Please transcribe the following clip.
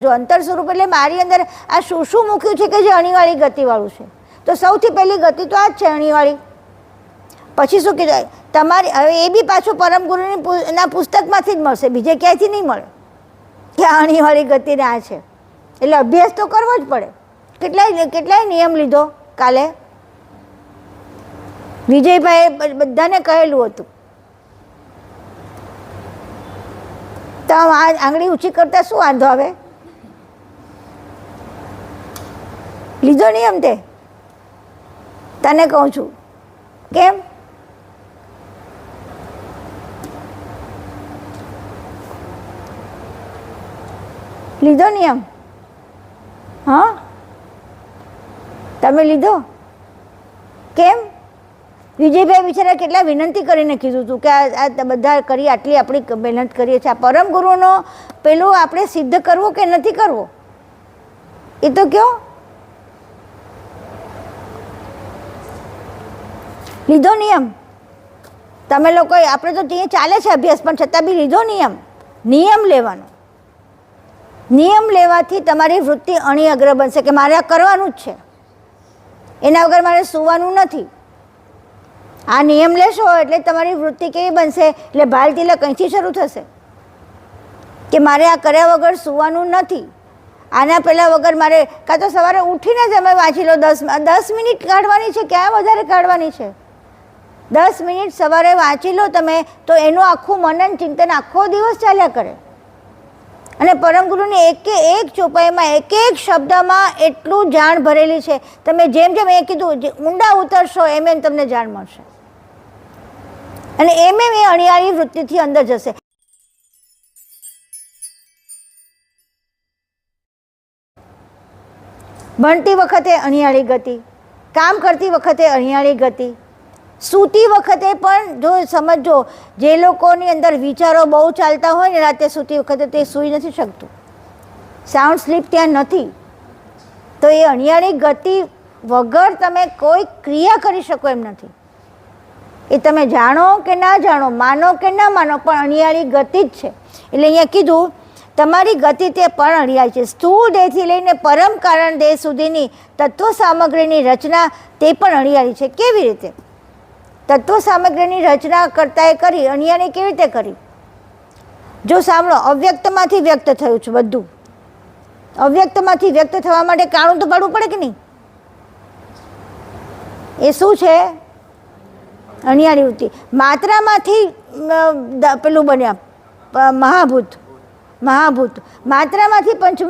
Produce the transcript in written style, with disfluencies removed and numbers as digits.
જો અંતર સ્વરૂપ એટલે મારી અંદર આ શું શું મૂક્યું છે કે જે અણીવાળી ગતિવાળું છે, તો સૌથી પહેલી ગતિ તો આ જ છે અણીવાળી. પછી શું કીધું તમારી, હવે એ બી પાછું પરમ ગુરુની ના પુસ્તકમાંથી જ મળશે, બીજે ક્યાંયથી નહીં મળે કે અણીવાળી ગતિને આ છે. એટલે અભ્યાસ તો કરવો જ પડે. કેટલાય નિયમ લીધો કાલે વિજયભાઈએ બધાને કહેલું હતું. તો આ આંગળી ઊંચી કરતા શું વાંધો આવે? લીધો નિયમ તે? તને કહું છું કેમ? લીધો નિયમ? હા, તમે લીધો? કેમ? વિજયભાઈ બિચારા કેટલા વિનંતી કરીને કીધું હતું કે આ બધા કરી, આટલી આપણી મહેનત કરીએ છીએ, આ પરમ ગુરુનો પેલું આપણે સિદ્ધ કરવો કે નથી કરવો એ તો કયો. લીધો નિયમ? તમે લોકો, આપણે તો ત્યાં ચાલે છે અભ્યાસ, પણ છતાં બી લીધો નિયમ. નિયમ લેવાનો. નિયમ લેવાથી તમારી વૃત્તિ અણી અગ્ર બનશે કે મારે આ કરવાનું જ છે, એના વગર મારે સૂવાનું નથી. આ નિયમ લેશો એટલે તમારી વૃત્તિ કેવી બનશે? એટલે ભાલ તિલક અહીંથી શરૂ થશે કે મારે આ કર્યા વગર સૂવાનું નથી. આના પહેલાં વગર મારે કાં તો સવારે ઉઠીને જ અમે વાંચી લો, 10 મિનિટ કાઢવાની છે, ક્યાં વધારે કાઢવાની છે? 10 મિનિટ સવારે વાંચી લો તમે, તો એનું આખું મનન ચિંતન આખો દિવસ ચાલ્યા કરે. અને પરમ ગુરુની એક ચોપાઈમાં એક શબ્દમાં એટલું જાણ ભરેલી છે. તમે જેમ જેમ એ કીધું ઊંડા ઉતરશો એમ એમ તમને જાણ મળશે, અને એમ એમ એ અણિયાળી વૃત્તિથી અંદર જશે. ભણતી વખતે અણિયાળી ગતિ, કામ કરતી વખતે અણિયાળી ગતિ, સૂતી વખતે પણ જો સમજો, જે લોકોની અંદર વિચારો બહુ ચાલતા હોય ને રાતે સૂતી વખતે, તે સૂઈ નથી શકતું, સાઉન્ડ સ્લીપ ત્યાં નથી. તો એ અણિયાળી ગતિ વગર તમે કોઈ ક્રિયા કરી શકો એમ નથી. એ તમે જાણો કે ના જાણો, માનો કે ના માનો, પણ અણિયાળી ગતિ જ છે. એટલે અહીંયા કીધું તમારી ગતિ તે પણ અણિયાળી છે. સ્થૂળ દેહથી લઈને પરમ કારણ દેહ સુધીની તત્વ સામગ્રીની રચના તે પણ અણિયાળી છે. કેવી રીતે? તત્વ સામગ્રીની રચના કરતાંએ કરી, અણિયાળી કેવી રીતે કરી? જો સાંભળો, અવ્યક્તમાંથી વ્યક્ત થયું છે બધું. અવ્યક્તમાંથી વ્યક્ત થવા માટે કાણું તો પાડવું પડે કે નહીં? એ શું છે? અણિયાળી વૃત્તિ. માત્રામાંથી પેલું બન્યા મહાભૂત. માત્રામાંથી પંચ